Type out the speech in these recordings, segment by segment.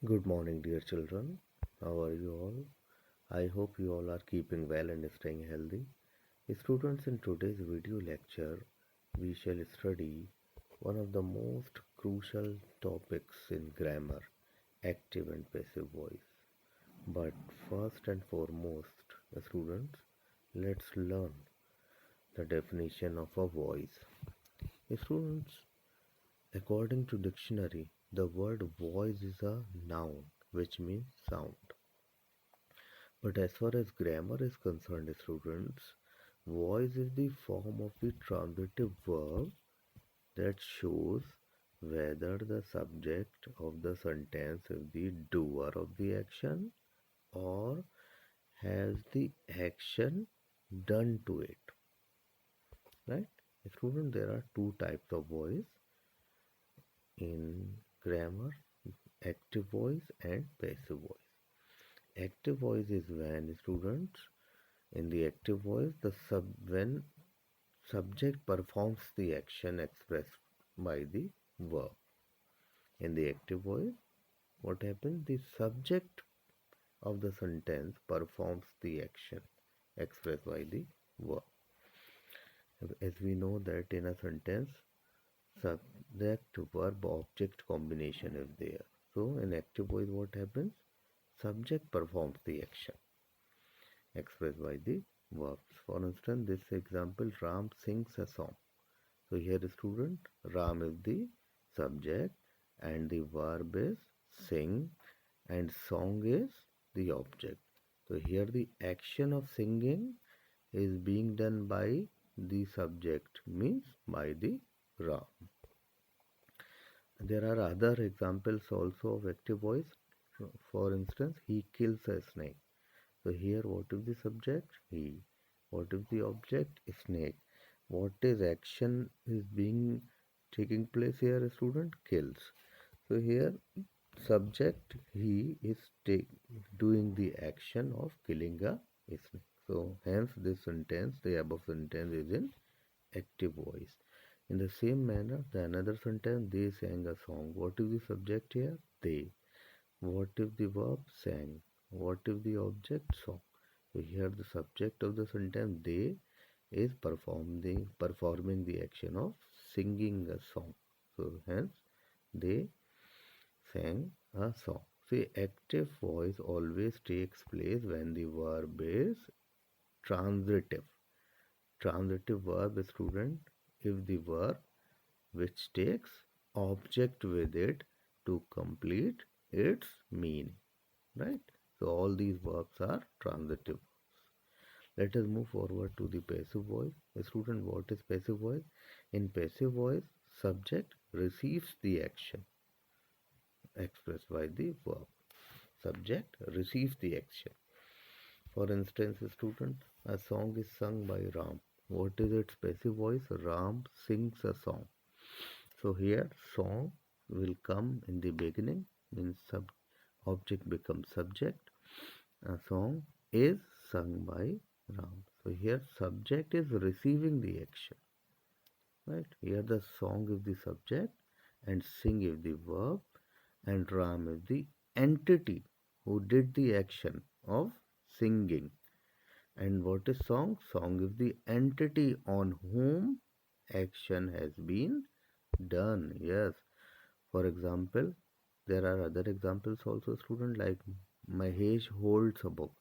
Good morning, dear children. How are you all? I hope you all are keeping well and staying healthy. Students, in today's video lecture, we shall study one of the most crucial topics in grammar, active and passive voice. But first and foremost, students, let's learn the definition of a voice. Students, according to dictionary, the word voice is a noun which means sound. But as far as grammar is concerned, students, voice is the form of the transitive verb that shows whether the subject of the sentence is the doer of the action or has the action done to it. Right? Student, there are two types of voice in grammar, active voice and passive voice. Active voice is when students in the active voice when subject performs the action expressed by the verb. In the active voice, what happens? The subject of the sentence performs the action expressed by the verb. As we know that in a sentence, subject verb object combination is there. So in active voice, what happens? Subject performs the action expressed by the verbs. For instance, this example, Ram sings a song. So here student, Ram is the subject and the verb is sing and song is the object. So here the action of singing is being done by the subject, means by the Ram. There are other examples also of active voice. For instance, he kills a snake. So here what is the subject? He. What is the object? Snake. What is action is being taking place here? Student kills. So here subject he is doing the action of killing a snake. So hence this sentence, the above sentence is in active voice. In the same manner, the another sentence, they sang a song. What is the subject here? They. What if the verb? Sang. What if the object? Song. So here the subject of the sentence they is performing the action of singing a song. So hence they sang a song. See, active voice always takes place when the verb is transitive. Transitive verb, student, if the verb which takes object with it to complete its meaning, right? So all these verbs are transitive. Let us move forward to the passive voice. Student, what is passive voice? In passive voice, subject receives the action expressed by the verb. Subject receives the action. For instance, student, a song is sung by Ram. What is its passive voice? Ram sings a song. So here song will come in the beginning, means object becomes subject. A song is sung by Ram. So here subject is receiving the action. Right? Here the song is the subject and sing is the verb and Ram is the entity who did the action of singing. And what is song? Song is the entity on whom action has been done. Yes. For example, there are other examples also, student, like Mahesh holds a book.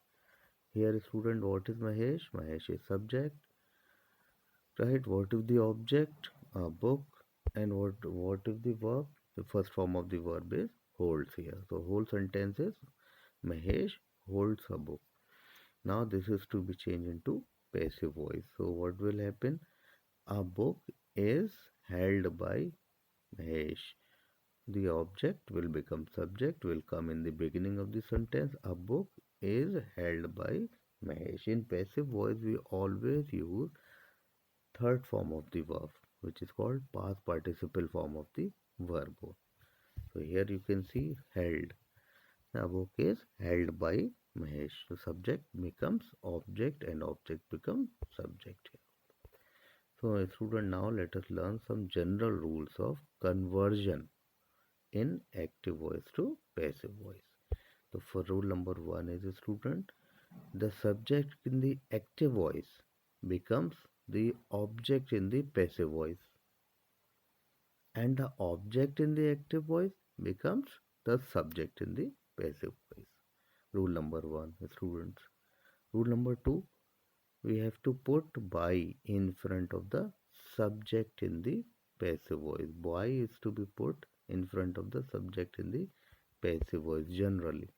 Here, student, what is Mahesh? Mahesh is subject, right? What is the object? A book. And what is the verb? The first form of the verb is holds here. So whole sentence is Mahesh holds a book. Now this is to be changed into passive voice. So what will happen? A book is held by Mahesh. The object will become subject, will come in the beginning of the sentence. A book is held by Mahesh. In passive voice, we always use third form of the verb, which is called past participle form of the verb. So here you can see held. A book is held by Mahesh. So subject becomes object and object becomes subject here. So student, now let us learn some general rules of conversion in active voice to passive voice. So for rule number one is a student, the subject in the active voice becomes the object in the passive voice, and the object in the active voice becomes the subject in the passive voice. Rule number one, students. Rule number two, we have to put by in front of the subject in the passive voice. By is to be put in front of the subject in the passive voice generally.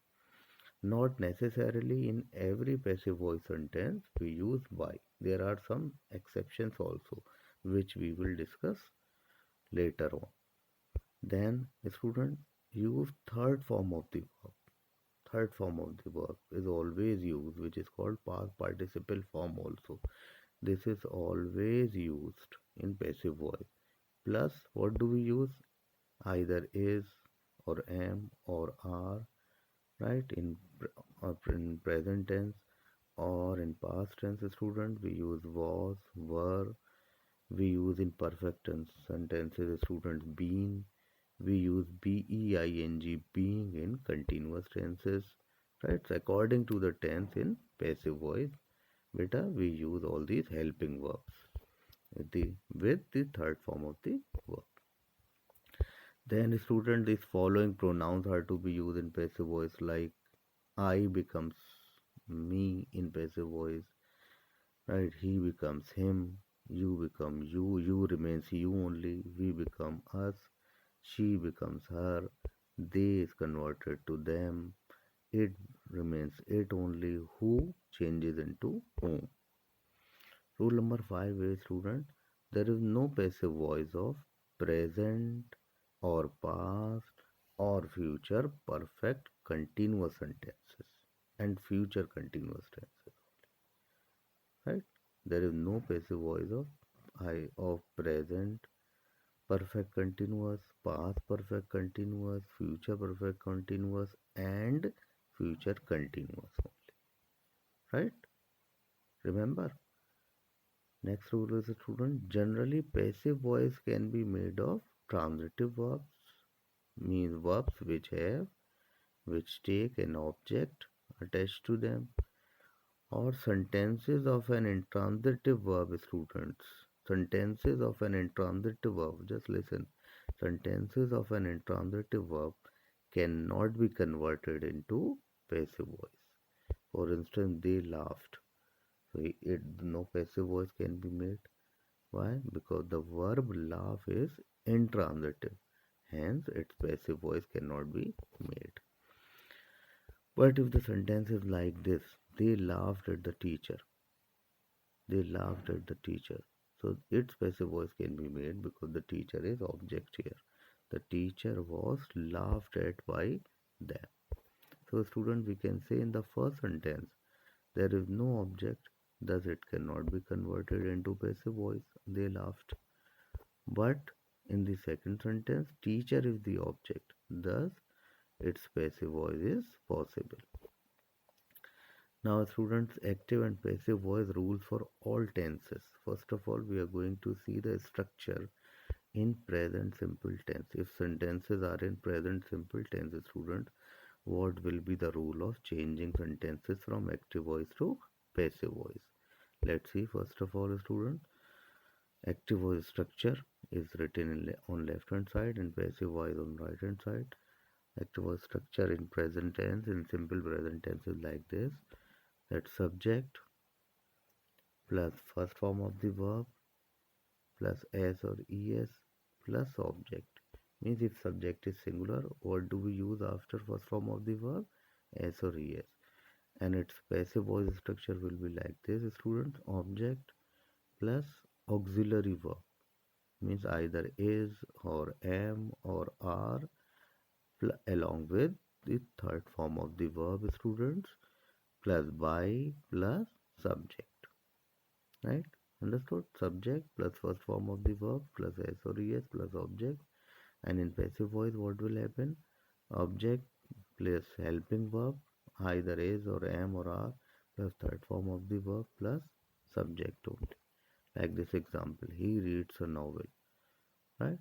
Not necessarily in every passive voice sentence we use by. There are some exceptions also, which we will discuss later on. Then, student, use third form of the verb. Third form of the verb is always used, which is called past participle form also. This is always used in passive voice. Plus, what do we use? Either is or am or are, right? Or in present tense or in past tense, student, we use was, were. We use in perfect tense sentences, student, been. We use being, being in continuous tenses, right? So according to the tense in passive voice, beta, we use all these helping verbs with the third form of the verb. Then, student, these following pronouns are to be used in passive voice, like I becomes me in passive voice, right? He becomes him, you become you remains you only, we become us, she becomes her, they is converted to them, it remains it only, who changes into whom. Rule number 5 is, student, there is no passive voice of present or past or future perfect continuous sentences and future continuous tenses, right? There is no passive voice of present perfect continuous, past perfect continuous, future perfect continuous, and future continuous only, right? Remember, next rule is, student, generally passive voice can be made of transitive verbs, means verbs which take an object attached to them, or sentences of an intransitive verb, students. Sentences of an intransitive verb, just listen. Sentences of an intransitive verb cannot be converted into passive voice. For instance, they laughed. So no passive voice can be made. Why? Because the verb laugh is intransitive. Hence, its passive voice cannot be made. But if the sentence is like this, they laughed at the teacher. They laughed at the teacher. So its passive voice can be made because the teacher is object here. The teacher was laughed at by them. So student, we can say in the first sentence, there is no object, thus it cannot be converted into passive voice. They laughed. But in the second sentence, teacher is the object, thus its passive voice is possible. Now, students, active and passive voice rules for all tenses. First of all, we are going to see the structure in present simple tense. If sentences are in present simple tense, students, what will be the rule of changing sentences from active voice to passive voice? Let's see. First of all, students, active voice structure is written on left hand side and passive voice on right hand side. Active voice structure in present tense, in simple present tense, is like this: that subject plus first form of the verb plus s or es plus object. Means if subject is singular, what do we use after first form of the verb? S or es. And its passive voice structure will be like this, students: object plus auxiliary verb, means either is or am or are, along with the third form of the verb, students, plus by plus subject, right? Understood? Subject plus first form of the verb plus s or es plus object. And in passive voice, what will happen? Object plus helping verb, either is or am or are, plus third form of the verb plus subject only. Like this example, he reads a novel, right?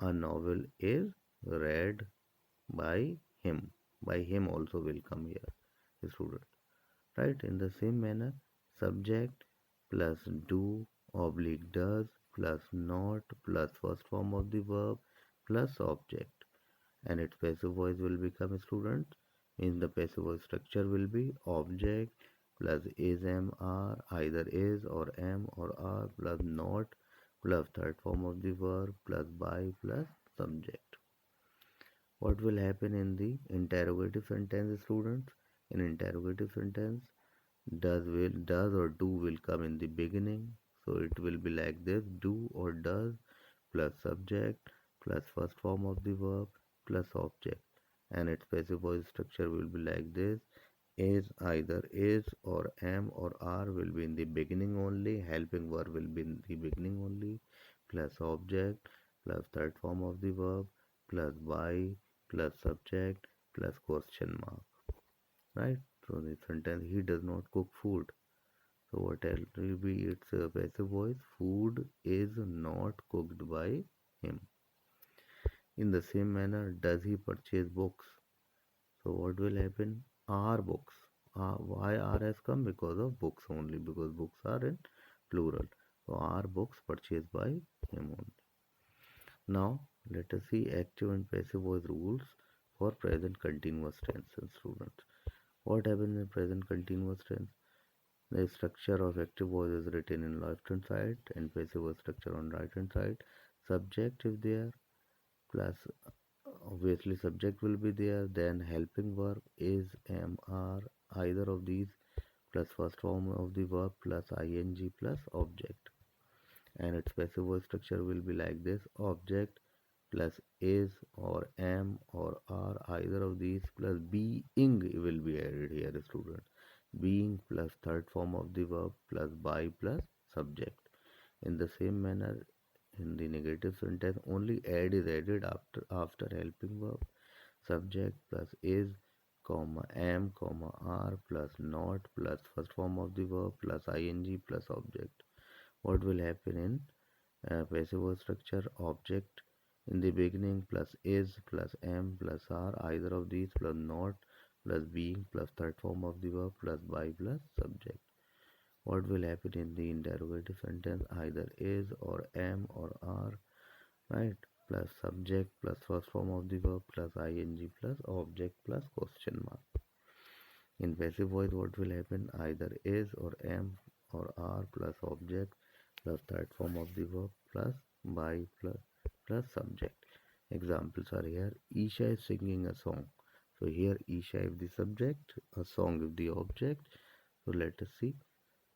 a novel is read by him. By him also will come here, the student. Right? In the same manner, subject plus do oblique does plus not plus first form of the verb plus object, and its passive voice will become a student. In the passive voice structure will be object plus is am are, either is or am or are, plus not plus third form of the verb plus by plus subject. What will happen in the interrogative sentence, students? In interrogative sentence, does or do will come in the beginning, so it will be like this: do or does plus subject plus first form of the verb plus object, and its passive voice structure will be like this: is, either is or am or are will be in the beginning only, helping verb will be in the beginning only, plus object plus third form of the verb plus by plus subject plus question mark. Right? So the sentence, he does not cook food. So what else will be its passive voice? Food is not cooked by him. In the same manner, does he purchase books? So what will happen? Are books. Why are has come? Because of books only. Because books are in plural. So are books purchased by him only. Now let us see active and passive voice rules for present continuous tense, students. What happens in present continuous tense? The structure of active voice is written in left hand side and passive voice structure on right hand side. Subject is there, plus obviously subject will be there, then helping verb is, am, are, either of these, plus first form of the verb plus ing plus object, and its passive voice structure will be like this: object plus is or am or are, either of these, plus being will be added here, student. Being plus third form of the verb plus by plus subject. In the same manner, in the negative sentence, only add is added after helping verb. Subject plus is, comma am, comma are, plus not plus first form of the verb plus ing plus object. What will happen in passive voice structure? Object in the beginning plus is plus am plus are, either of these, plus not plus being plus third form of the verb plus by plus subject. What will happen in the interrogative sentence? Either is or am or are, right? Plus subject plus first form of the verb plus ing plus object plus question mark. In passive voice, what will happen? Either is or am or are plus object plus third form of the verb plus by plus subject. Examples are here. Isha is singing a song. So here Isha is the subject, a song is the object. So let us see.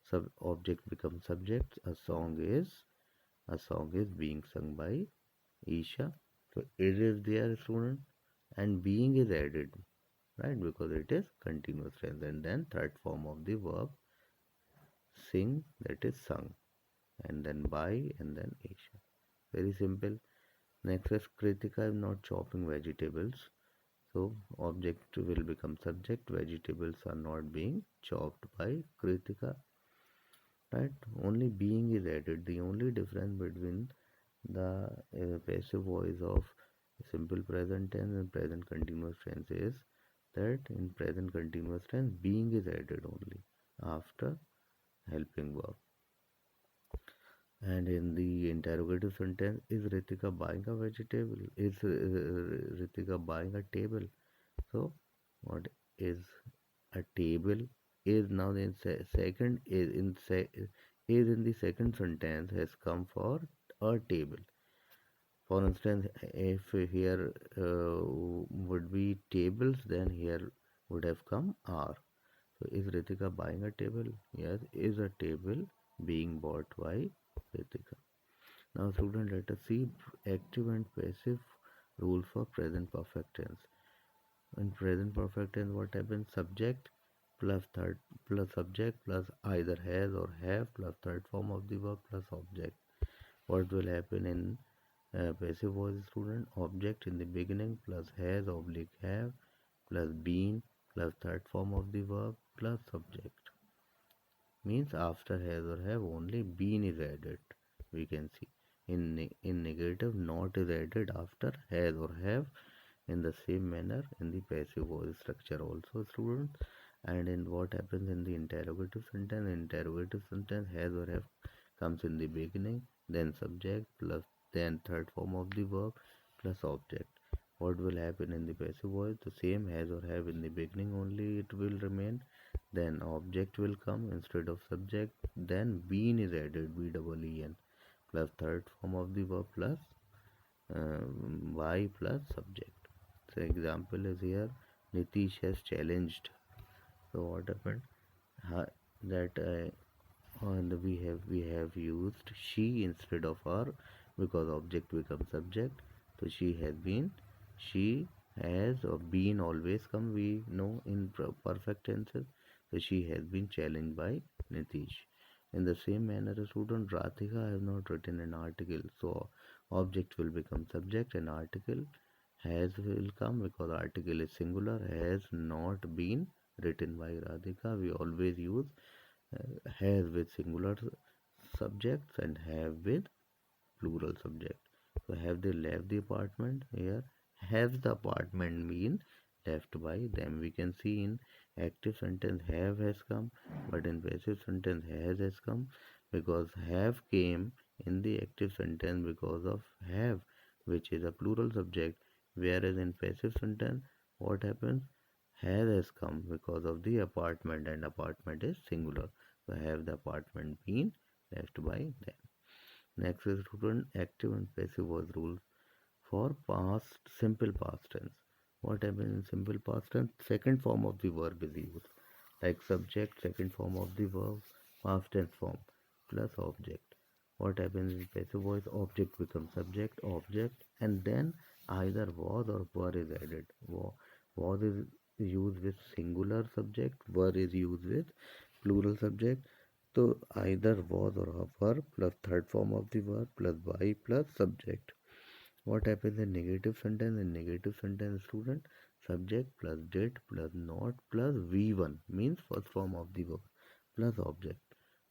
Sub object becomes subject. A song is being sung by Isha. So it is there, student, and being is added, right? Because it is continuous tense, and then third form of the verb sing, that is sung, and then by, and then Isha. Very simple. Next is Kritika is not chopping vegetables. So object will become subject. Vegetables are not being chopped by Kritika. Right? Only being is added. The only difference between the passive voice of simple present tense and present continuous tense is that in present continuous tense being is added only after helping verb. And in the interrogative sentence, is Ritika buying a vegetable? Is Ritika buying a table? So, what is a table? Is now in second is in the second sentence has come for a table. For instance, if here would be tables, then here would have come are. So, is Ritika buying a table? Yes, is a table being bought by Ritika. Now, student, let us see active and passive rule for present perfect tense. In present perfect tense, what happens? Subject plus third plus subject plus either has or have plus third form of the verb plus object. What will happen in passive voice, student? Object in the beginning plus has oblique have plus been plus third form of the verb plus subject. Means after has or have only been is added. We can see. In negative, not is added after has or have in the same manner in the passive voice structure also, students. And in what happens in the interrogative sentence has or have comes in the beginning, then subject plus then third form of the verb plus object. What will happen in the passive voice? The same has or have in the beginning only it will remain. Then object will come instead of subject. Then been is added, B-double-E-N, plus third form of the verb plus y plus subject. So example is here, Nitish has challenged. So what happened? That and we have used she instead of her because object becomes subject. So she has or been always come, we know in perfect tenses. So she has been challenged by Nitish. In the same manner, a student Radhika has not written an article. So object will become subject and article has will come because article is singular, has not been written by Radhika. We always use has with singular subjects and have with plural subject. So have they left the apartment? Here have the apartment been left by them. We can see in active sentence have has come, but in passive sentence has come because have came in the active sentence because of have, which is a plural subject, whereas in passive sentence what happens? Has come because of the apartment and apartment is singular. So have the apartment been left by them. Next is student active and passive voice rules for past simple past tense. What happens in simple past tense? Second form of the verb is used. Like subject, second form of the verb, past tense form plus object. What happens in passive voice? Object becomes object, and then either was or were is added. Was is used with singular subject, were is used with plural subject. So either was or were plus third form of the verb plus by plus subject. What happens in negative sentence? In negative sentence, student, subject plus did plus not plus V1 means first form of the verb plus object.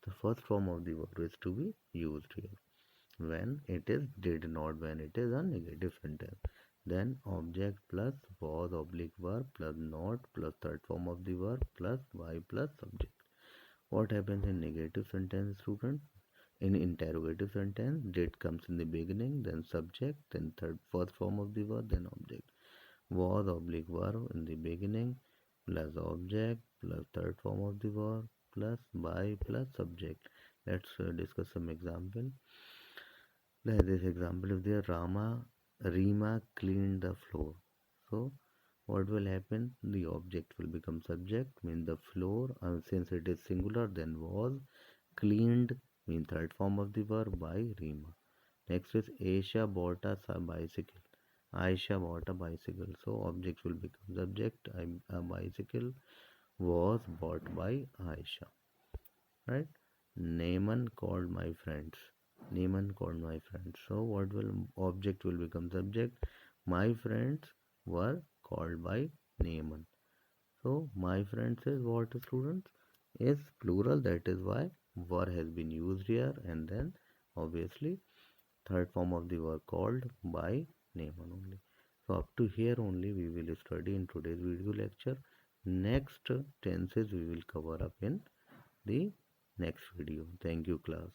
The first form of the verb is to be used here when it is did not, when it is a negative sentence. Then object plus was oblique verb plus not plus third form of the verb plus y plus subject. What happens in negative sentence, student? In interrogative sentence, did comes in the beginning, then subject, then third first form of the verb, then object. Was oblique verb in the beginning, plus object, plus third form of the verb, plus by, plus subject. Let's discuss some example. Like this example, if there Rima cleaned the floor. So what will happen? The object will become subject, mean the floor, since it is singular, then was cleaned, mean third form of the verb by Rima. Next is Aisha bought a bicycle. Aisha bought a bicycle. So object will become subject. A bicycle was bought by Aisha. Right? Naaman called my friends. Naaman called my friends. So what will object will become subject. My friends were called by Naaman. So my friends is what, students? Is plural, that is why were has been used here, and then obviously third form of the verb called by name only. So up to here only we will study in today's video lecture. Next tenses we will cover up in the next video. Thank you, class.